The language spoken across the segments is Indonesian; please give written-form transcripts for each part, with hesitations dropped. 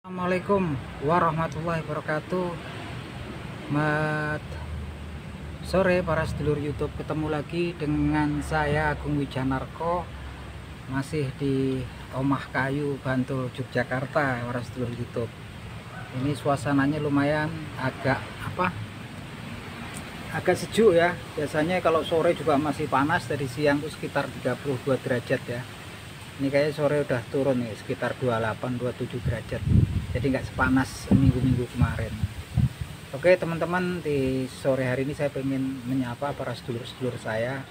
Assalamualaikum warahmatullahi wabarakatuh. Selamat sore para sedulur YouTube, ketemu lagi dengan saya Agung Wijanarko, masih di Omah Kayu, Bantul, Yogyakarta. Para sedulur YouTube, ini suasananya lumayan agak sejuk ya. Biasanya kalau sore juga masih panas, dari siang tuh sekitar 32 derajat ya. Ini kayaknya sore udah turun nih, sekitar 28-27 derajat. Jadi nggak sepanas minggu-minggu kemarin. Oke teman-teman, di sore hari ini saya pengen menyapa para sedulur-sedulur saya,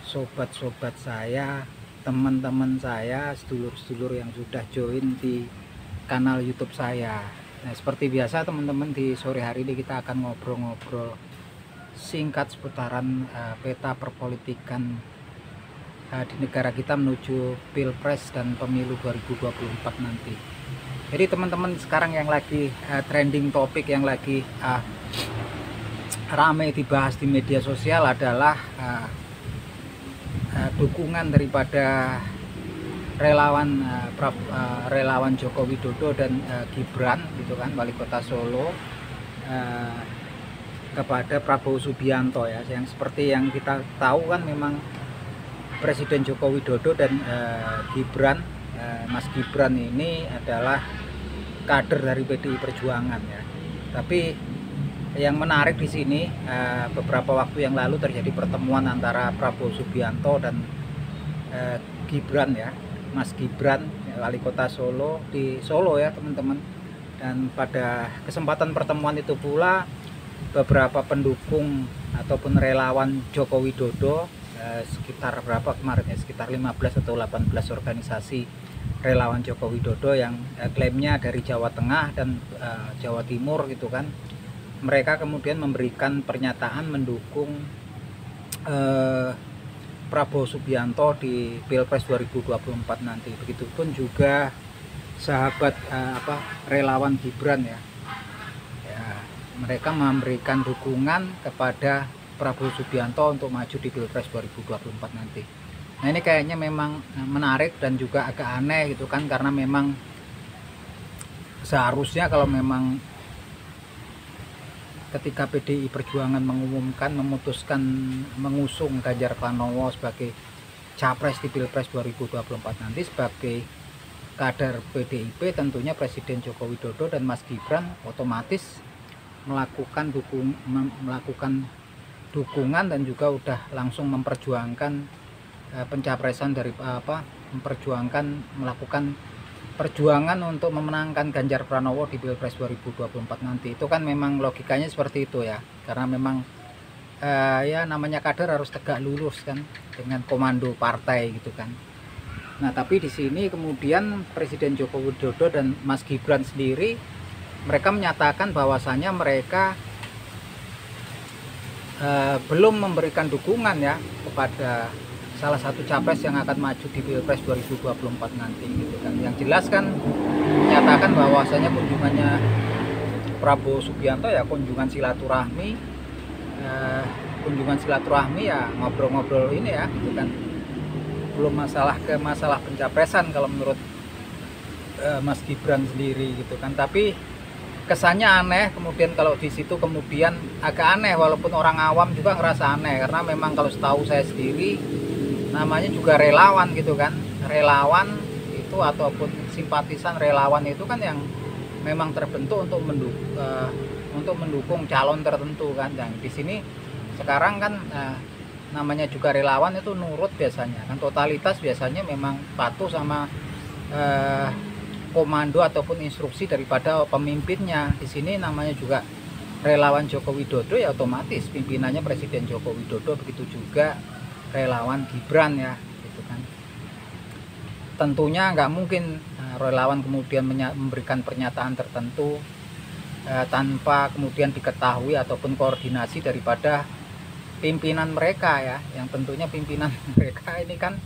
sobat-sobat saya, teman-teman saya, sedulur-sedulur yang sudah join di kanal YouTube saya. Nah, seperti biasa teman-teman, di sore hari ini kita akan ngobrol-ngobrol singkat seputaran peta perpolitikan di negara kita menuju Pilpres dan Pemilu 2024 nanti. Jadi teman-teman, sekarang yang lagi trending topik, yang lagi ramai dibahas di media sosial adalah dukungan daripada relawan Joko Widodo dan Gibran gitu kan, wali kota Solo, kepada Prabowo Subianto ya. Yang seperti yang kita tahu kan, memang Presiden Joko Widodo dan Mas Gibran ini adalah kader dari PDI Perjuangan ya. Tapi yang menarik di sini, beberapa waktu yang lalu terjadi pertemuan antara Prabowo Subianto dan Gibran ya, Mas Gibran, wali kota Solo, di Solo ya teman-teman. Dan pada kesempatan pertemuan itu pula beberapa pendukung ataupun relawan Joko Widodo, sekitar berapa kemarin ya, sekitar 15 atau 18 organisasi relawan Joko Widodo yang klaimnya dari Jawa Tengah dan Jawa Timur gitu kan. Mereka kemudian memberikan pernyataan mendukung Prabowo Subianto di Pilpres 2024 nanti. Begitupun juga sahabat relawan Gibran ya. Mereka memberikan dukungan kepada Prabowo Subianto untuk maju di Pilpres 2024 nanti. Nah, ini kayaknya memang menarik dan juga agak aneh gitu kan, karena memang seharusnya kalau memang ketika PDI Perjuangan memutuskan mengusung Ganjar Pranowo sebagai capres di Pilpres 2024 nanti, sebagai kader PDIP, tentunya Presiden Joko Widodo dan Mas Gibran otomatis melakukan dukungan dan juga udah langsung memperjuangkan pencapresan dari melakukan perjuangan untuk memenangkan Ganjar Pranowo di Pilpres 2024 nanti. Itu kan memang logikanya seperti itu ya, karena memang ya namanya kader harus tegak lurus kan dengan komando partai gitu kan. Nah, tapi di sini kemudian Presiden Joko Widodo dan Mas Gibran sendiri, mereka menyatakan bahwasannya mereka belum memberikan dukungan ya kepada salah satu capres yang akan maju di Pilpres 2024 nanti gitu kan. Yang jelas kan menyatakan bahwasanya kunjungannya Prabowo Subianto ya kunjungan silaturahmi ya, ngobrol-ngobrol ini ya gitu kan. Belum masalah pencapresan kalau menurut Mas Gibran sendiri gitu kan. Tapi kesannya aneh kemudian kalau di situ, kemudian agak aneh, walaupun orang awam juga ngerasa aneh, karena memang kalau setahu saya sendiri namanya juga relawan gitu kan. Relawan itu ataupun simpatisan relawan itu kan yang memang terbentuk untuk mendukung calon tertentu kan. Dan di sini sekarang kan namanya juga relawan itu nurut biasanya kan, totalitas biasanya memang patuh sama komando ataupun instruksi daripada pemimpinnya. Di sini namanya juga relawan Joko Widodo ya, otomatis pimpinannya Presiden Joko Widodo, begitu juga relawan Gibran ya gitu kan. Tentunya nggak mungkin relawan kemudian memberikan pernyataan tertentu tanpa kemudian diketahui ataupun koordinasi daripada pimpinan mereka ya, yang tentunya pimpinan mereka ini kan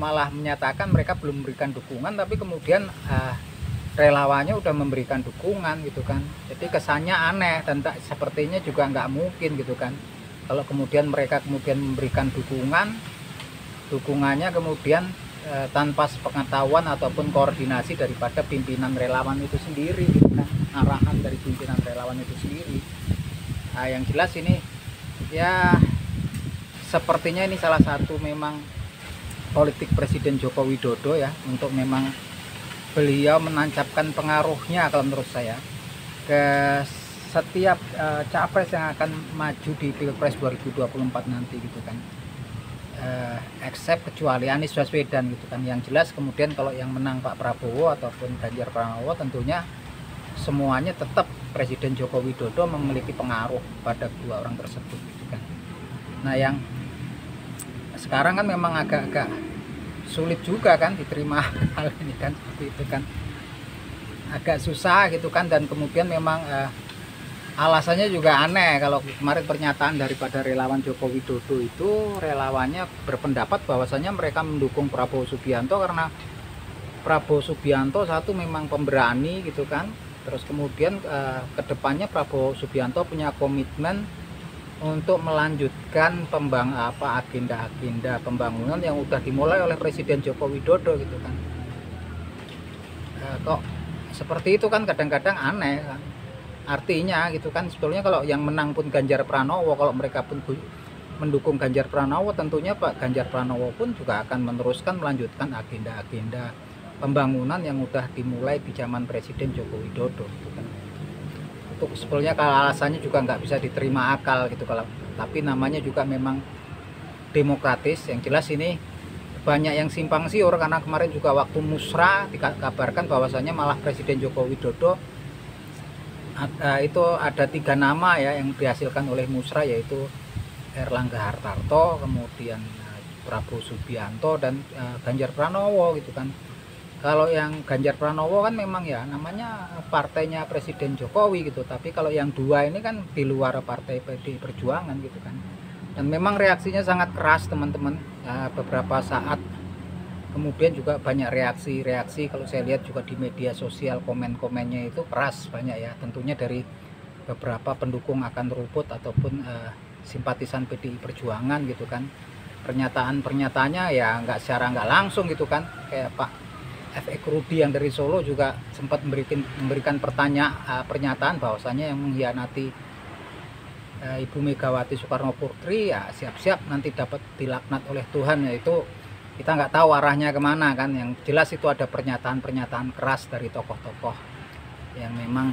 malah menyatakan mereka belum memberikan dukungan, tapi kemudian relawannya udah memberikan dukungan gitu kan. Jadi kesannya aneh dan sepertinya juga nggak mungkin gitu kan, kalau kemudian mereka kemudian memberikan dukungannya kemudian tanpa sepengetahuan ataupun koordinasi daripada pimpinan relawan itu sendiri gitu kan, arahan dari pimpinan relawan itu sendiri. Nah, yang jelas ini ya sepertinya ini salah satu memang politik Presiden Joko Widodo ya, untuk memang beliau menancapkan pengaruhnya kalau menurut saya ke setiap capres yang akan maju di Pilpres 2024 nanti gitu kan. Except kecuali Anies Baswedan gitu kan. Yang jelas kemudian kalau yang menang Pak Prabowo ataupun Ganjar Pranowo, tentunya semuanya tetap Presiden Joko Widodo memiliki pengaruh pada kedua orang tersebut gitu kan. Nah, yang sekarang kan memang agak-agak sulit juga kan diterima hal ini kan, seperti itu kan, agak susah gitu kan. Dan kemudian memang alasannya juga aneh. Kalau kemarin pernyataan daripada relawan Joko Widodo itu, relawannya berpendapat bahwasanya mereka mendukung Prabowo Subianto karena Prabowo Subianto satu memang pemberani gitu kan. Terus kemudian kedepannya Prabowo Subianto punya komitmen untuk melanjutkan agenda-agenda pembangunan yang udah dimulai oleh Presiden Joko Widodo gitu kan. Kok seperti itu kan kadang-kadang aneh kan. Artinya gitu kan, sebetulnya kalau yang menang pun Ganjar Pranowo, kalau mereka pun mendukung Ganjar Pranowo, tentunya Pak Ganjar Pranowo pun juga akan meneruskan melanjutkan agenda-agenda pembangunan yang udah dimulai di zaman Presiden Joko Widodo gitu kan. Itu sebetulnya kalau alasannya juga nggak bisa diterima akal gitu, kalau tapi namanya juga memang demokratis. Yang jelas ini banyak yang simpang siur karena kemarin juga waktu musra dikabarkan bahwasanya malah Presiden Joko Widodo itu ada 3 nama ya yang dihasilkan oleh musra, yaitu Erlangga Hartarto, kemudian Prabowo Subianto, dan Ganjar Pranowo gitu kan. Kalau yang Ganjar Pranowo kan memang ya namanya partainya Presiden Jokowi gitu, tapi kalau yang dua ini kan di luar partai PDI Perjuangan gitu kan. Dan memang reaksinya sangat keras teman-teman, beberapa saat kemudian juga banyak reaksi kalau saya lihat juga di media sosial, komen-komennya itu keras banyak ya, tentunya dari beberapa pendukung akan rumput ataupun simpatisan PDI Perjuangan gitu kan. Pernyataannya ya secara nggak langsung gitu kan, kayak Pak F.E. Rudi yang dari Solo juga sempat memberikan pernyataan bahwasanya yang mengkhianati Ibu Megawati Soekarno Putri ya siap-siap nanti dapat dilaknat oleh Tuhan, yaitu kita nggak tahu arahnya kemana kan. Yang jelas itu ada pernyataan-pernyataan keras dari tokoh-tokoh yang memang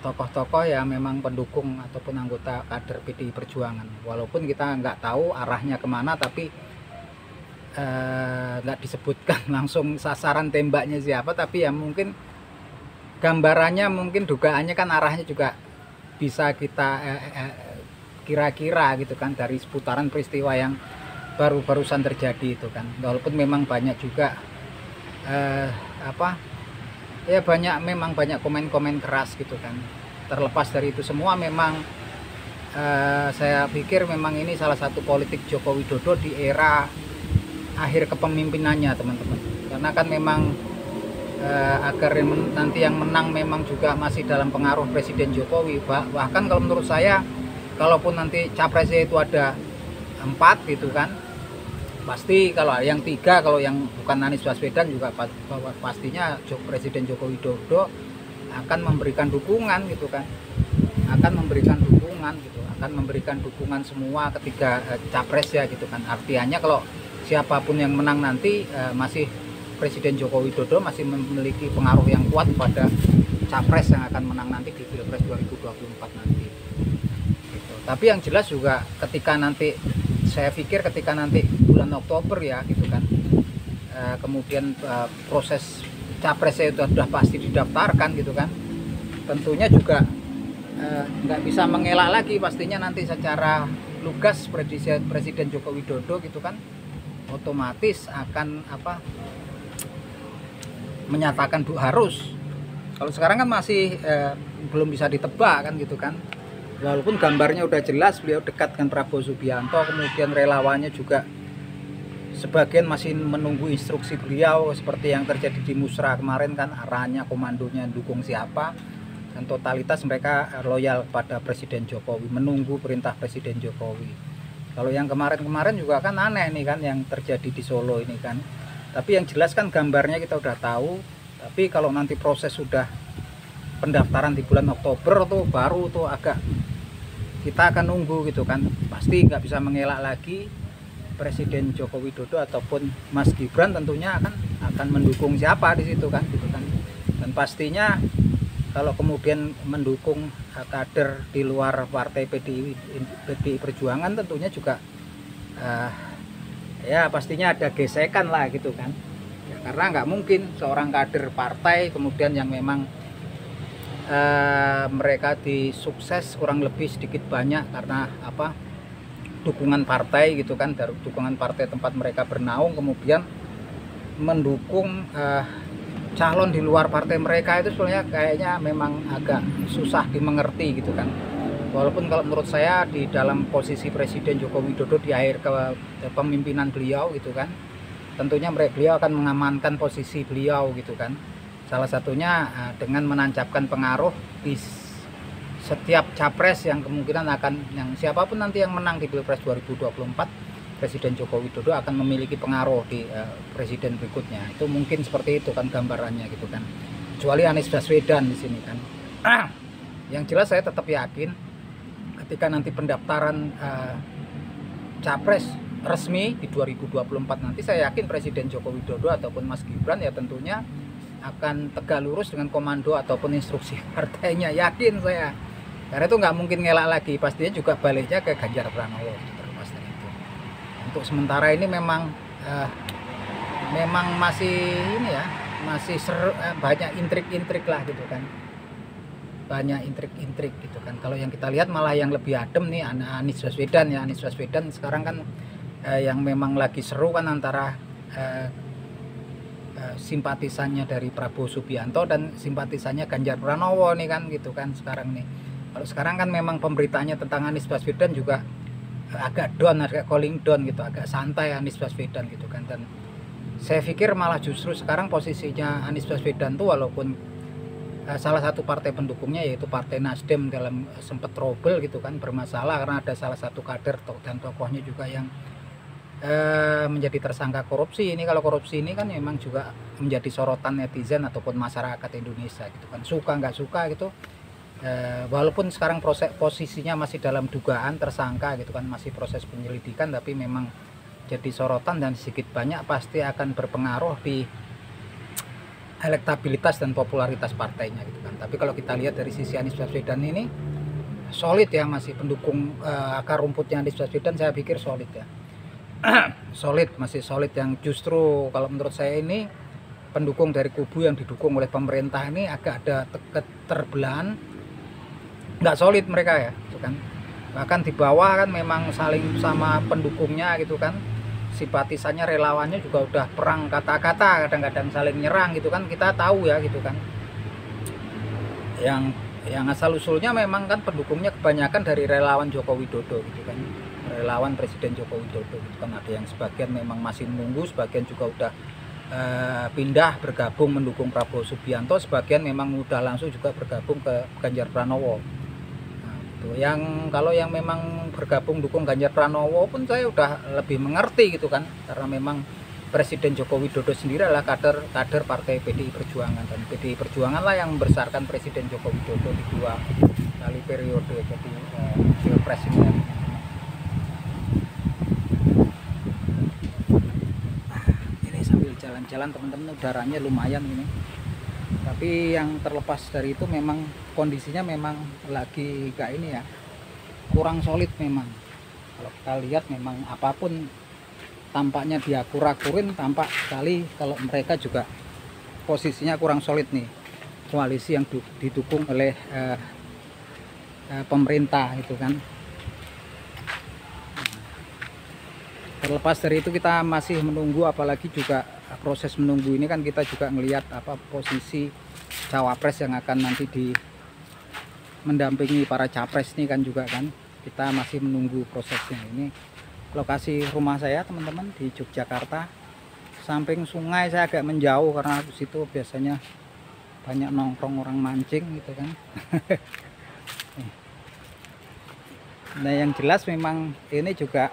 tokoh-tokoh yang memang pendukung ataupun anggota kader PDI Perjuangan. Walaupun kita nggak tahu arahnya kemana, tapi nggak disebutkan langsung sasaran tembaknya siapa, tapi ya mungkin gambarannya, mungkin dugaannya kan arahnya juga bisa kita kira-kira gitu kan dari seputaran peristiwa yang barusan terjadi itu kan. Walaupun memang banyak juga banyak komen-komen keras gitu kan. Terlepas dari itu semua, memang saya pikir memang ini salah satu politik Joko Widodo di era akhir kepemimpinannya teman-teman. Karena kan memang agar nanti yang menang memang juga masih dalam pengaruh Presiden Jokowi. Bahkan kalau menurut saya, kalaupun nanti capresnya itu ada 4 gitu kan, pasti kalau yang 3, kalau yang bukan Anies Baswedan juga pastinya Presiden Joko Widodo akan memberikan dukungan gitu kan, akan memberikan dukungan semua ketiga capres ya gitu kan. Artinya kalau siapapun yang menang nanti masih Presiden Joko Widodo masih memiliki pengaruh yang kuat pada capres yang akan menang nanti di Pilpres 2024 nanti gitu. Tapi yang jelas juga ketika nanti, saya pikir ketika nanti bulan Oktober ya gitu kan, kemudian proses capresnya itu sudah pasti didaftarkan gitu kan, tentunya juga nggak bisa mengelak lagi pastinya nanti secara lugas Presiden Joko Widodo gitu kan otomatis akan menyatakan harus. Kalau sekarang kan masih belum bisa ditebak kan gitu kan. Walaupun gambarnya udah jelas beliau dekat dengan Prabowo Subianto, kemudian relawannya juga sebagian masih menunggu instruksi beliau seperti yang terjadi di musra kemarin kan, arahnya komandonya dukung siapa, dan totalitas mereka loyal pada Presiden Jokowi, menunggu perintah Presiden Jokowi. Kalau yang kemarin-kemarin juga kan aneh nih kan yang terjadi di Solo ini kan. Tapi yang jelas kan gambarnya kita udah tahu. Tapi kalau nanti proses sudah pendaftaran di bulan Oktober tuh baru tuh agak kita akan nunggu gitu kan. Pasti nggak bisa mengelak lagi Presiden Joko Widodo ataupun Mas Gibran tentunya akan mendukung siapa di situ kan gitu kan. Dan pastinya kalau kemudian mendukung kader di luar partai PDI Perjuangan tentunya juga ya pastinya ada gesekan lah gitu kan ya, karena nggak mungkin seorang kader partai kemudian yang memang mereka disukses kurang lebih sedikit banyak karena apa dukungan partai gitu kan, dari dukungan partai tempat mereka bernaung kemudian mendukung calon di luar partai mereka itu sebenarnya kayaknya memang agak susah dimengerti gitu kan. Walaupun kalau menurut saya di dalam posisi Presiden Joko Widodo di akhir kepemimpinan beliau gitu kan, tentunya beliau akan mengamankan posisi beliau gitu kan. Salah satunya dengan menancapkan pengaruh di setiap capres yang kemungkinan yang siapapun nanti yang menang di Pilpres 2024, Presiden Joko Widodo akan memiliki pengaruh di presiden berikutnya. Itu mungkin seperti itu kan gambarannya gitu kan. Kecuali Anies Baswedan di sini kan. Yang jelas saya tetap yakin ketika nanti pendaftaran capres resmi di 2024 nanti, saya yakin Presiden Joko Widodo ataupun Mas Gibran ya tentunya akan tegak lurus dengan komando ataupun instruksi partainya, yakin saya. Karena itu nggak mungkin ngelak lagi, pastinya juga baliknya ke Ganjar Pranowo. Untuk sementara ini memang masih ini ya, masih banyak intrik-intrik lah gitu kan, banyak intrik-intrik gitu kan. Kalau yang kita lihat malah yang lebih adem nih Anies Baswedan ya. Anies Baswedan sekarang kan yang memang lagi seru kan antara simpatisannya dari Prabowo Subianto dan simpatisannya Ganjar Pranowo nih kan gitu kan sekarang nih. Kalau sekarang kan memang pemberitaannya tentang Anies Baswedan juga agak down, agak calling down gitu, agak santai Anies Baswedan gitu kan. Dan saya pikir malah justru sekarang posisinya Anies Baswedan tuh walaupun salah satu partai pendukungnya yaitu Partai Nasdem dalam sempat trouble gitu kan, bermasalah karena ada salah satu kader dan tokohnya juga yang menjadi tersangka korupsi. Ini kalau korupsi ini kan memang juga menjadi sorotan netizen ataupun masyarakat Indonesia gitu kan, suka nggak suka gitu. Walaupun sekarang posisinya masih dalam dugaan tersangka gitu kan, masih proses penyelidikan, tapi memang jadi sorotan dan sedikit banyak pasti akan berpengaruh di elektabilitas dan popularitas partainya gitu kan. Tapi kalau kita lihat dari sisi Anies Baswedan ini solid ya, masih pendukung akar rumputnya Anies Baswedan saya pikir solid ya. Solid, masih solid, yang justru kalau menurut saya ini pendukung dari kubu yang didukung oleh pemerintah ini agak ada keterbelahan, nggak solid mereka ya gitu kan. Bahkan di bawah kan memang saling sama pendukungnya gitu kan, simpatisannya, relawannya juga udah perang kata-kata, kadang-kadang saling nyerang gitu kan, kita tahu ya gitu kan. Yang asal usulnya memang kan pendukungnya kebanyakan dari relawan Joko Widodo gitu kan, relawan Presiden Joko Widodo gitu kan. Ada yang sebagian memang masih menunggu, sebagian juga udah pindah bergabung mendukung Prabowo Subianto, sebagian memang udah langsung juga bergabung ke Ganjar Pranowo. Yang kalau yang memang bergabung dukung Ganjar Pranowo pun saya udah lebih mengerti gitu kan, karena memang Presiden Joko Widodo sendiri adalah kader partai PDI Perjuangan, dan PDI Perjuangan lah yang membesarkan Presiden Joko Widodo di 2 kali periode jadi Pilpres ini. Ini sambil jalan-jalan teman-teman, udaranya lumayan ini. Tapi yang terlepas dari itu memang kondisinya memang lagi kayak ini ya, kurang solid memang. Kalau kita lihat memang apapun tampaknya diakur-akurin, tampak sekali kalau mereka juga posisinya kurang solid nih, koalisi yang didukung oleh pemerintah itu kan. Terlepas dari itu kita masih menunggu, apalagi juga proses menunggu ini kan kita juga melihat apa posisi cawapres yang akan nanti mendampingi para capres ini kan juga kan, kita masih menunggu prosesnya. Ini lokasi rumah saya teman-teman di Yogyakarta, samping sungai, saya agak menjauh karena di situ biasanya banyak nongkrong orang mancing gitu kan. Nah yang jelas memang ini juga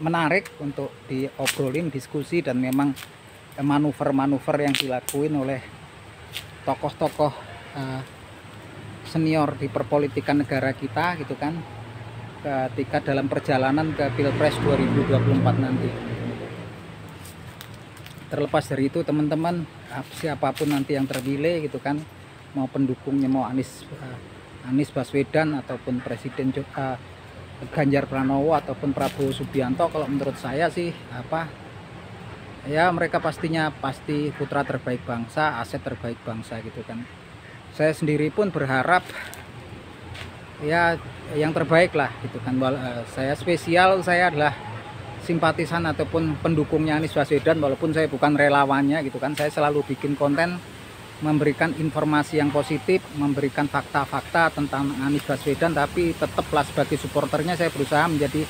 menarik untuk diobrolin, diskusi, dan memang manuver-manuver yang dilakuin oleh tokoh-tokoh senior di perpolitikan negara kita gitu kan, ketika dalam perjalanan ke Pilpres 2024 nanti. Terlepas dari itu teman-teman, siapapun nanti yang terpilih gitu kan, mau pendukungnya mau Anies Baswedan ataupun Presiden Ganjar Pranowo ataupun Prabowo Subianto, kalau menurut saya sih ya mereka pasti putra terbaik bangsa, aset terbaik bangsa gitu kan. Saya sendiri pun berharap ya yang terbaik lah gitu kan. Saya adalah simpatisan ataupun pendukungnya Anies Baswedan, walaupun saya bukan relawannya gitu kan. Saya selalu bikin konten memberikan informasi yang positif, memberikan fakta-fakta tentang Anies Baswedan, tapi tetaplah sebagai supporternya saya berusaha menjadi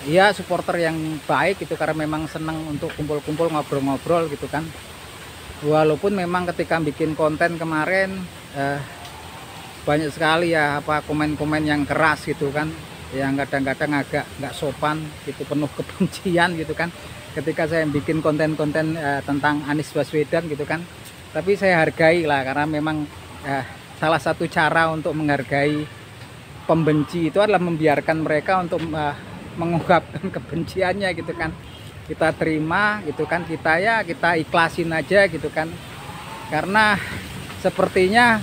ya supporter yang baik gitu, karena memang senang untuk kumpul-kumpul, ngobrol-ngobrol gitu kan. Walaupun memang ketika bikin konten kemarin banyak sekali ya komen-komen yang keras gitu kan, yang kadang-kadang agak nggak sopan gitu, penuh kebencian gitu kan, ketika saya bikin konten-konten tentang Anies Baswedan gitu kan. Tapi saya hargai lah, karena memang salah satu cara untuk menghargai pembenci itu adalah membiarkan mereka untuk mengungkapkan kebenciannya gitu kan. Kita terima gitu kan, kita ikhlasin aja gitu kan, karena sepertinya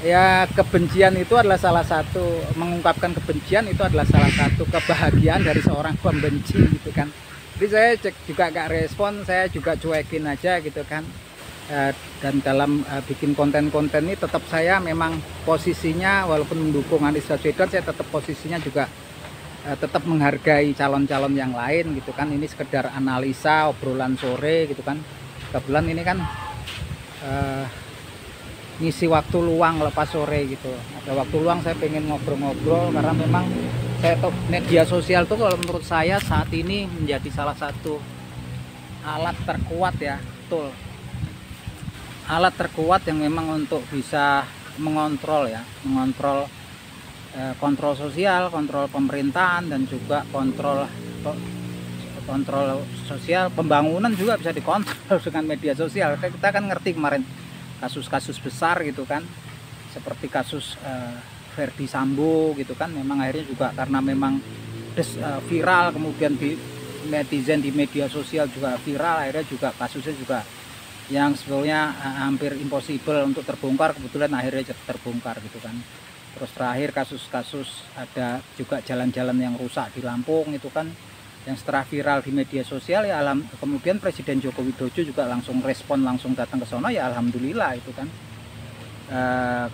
ya kebencian itu adalah salah satu, mengungkapkan kebencian itu adalah salah satu kebahagiaan dari seorang pembenci gitu kan. Jadi saya juga gak respon, saya juga cuekin aja gitu kan. Dan dalam bikin konten-konten ini tetap saya memang posisinya, walaupun mendukung Anies Baswedan, saya tetap posisinya juga tetap menghargai calon-calon yang lain gitu kan. Ini sekedar analisa, obrolan sore gitu kan. Kebetulan ini kan ngisi waktu luang lepas sore gitu. Ada waktu luang saya pengen ngobrol-ngobrol, karena memang saya tahu media sosial tuh kalau menurut saya saat ini menjadi salah satu alat terkuat ya, betul. Alat terkuat yang memang untuk bisa mengontrol kontrol sosial, kontrol pemerintahan, dan juga kontrol sosial, pembangunan juga bisa dikontrol dengan media sosial. Kita kan ngerti kemarin kasus-kasus besar gitu kan, seperti kasus Verdi Sambo gitu kan, memang akhirnya juga karena memang viral, kemudian di netizen di media sosial juga viral, akhirnya juga kasusnya juga yang sebetulnya hampir impossible untuk terbongkar, kebetulan akhirnya terbongkar gitu kan. Terus terakhir kasus-kasus ada juga jalan-jalan yang rusak di Lampung itu kan, yang setelah viral di media sosial ya kemudian Presiden Joko Widodo juga langsung respon, langsung datang ke sana, ya alhamdulillah itu kan.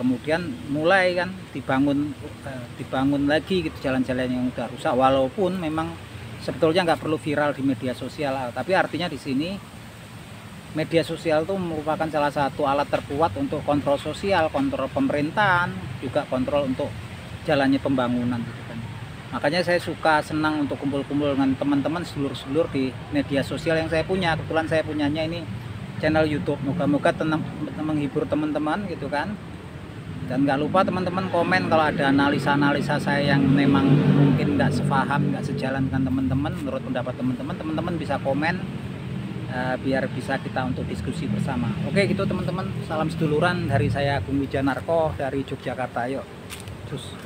Kemudian mulai kan dibangun lagi gitu jalan-jalan yang udah rusak, walaupun memang sebetulnya nggak perlu viral di media sosial, tapi artinya di sini media sosial itu merupakan salah satu alat terkuat untuk kontrol sosial, kontrol pemerintahan, juga kontrol untuk jalannya pembangunan gitu kan. Makanya saya suka, senang untuk kumpul-kumpul dengan teman-teman sedulur-sedulur di media sosial yang saya punya. Kebetulan saya punyanya ini channel YouTube, moga-moga menghibur teman-teman gitu kan. Dan nggak lupa teman-teman komen kalau ada analisa-analisa saya yang memang mungkin nggak sepaham, nggak sejalan dengan teman-teman, menurut pendapat teman-teman, teman-teman bisa komen biar bisa kita untuk diskusi bersama. Oke gitu teman-teman, salam seduluran dari saya Agung Wijanarko dari Yogyakarta. Yuk cus.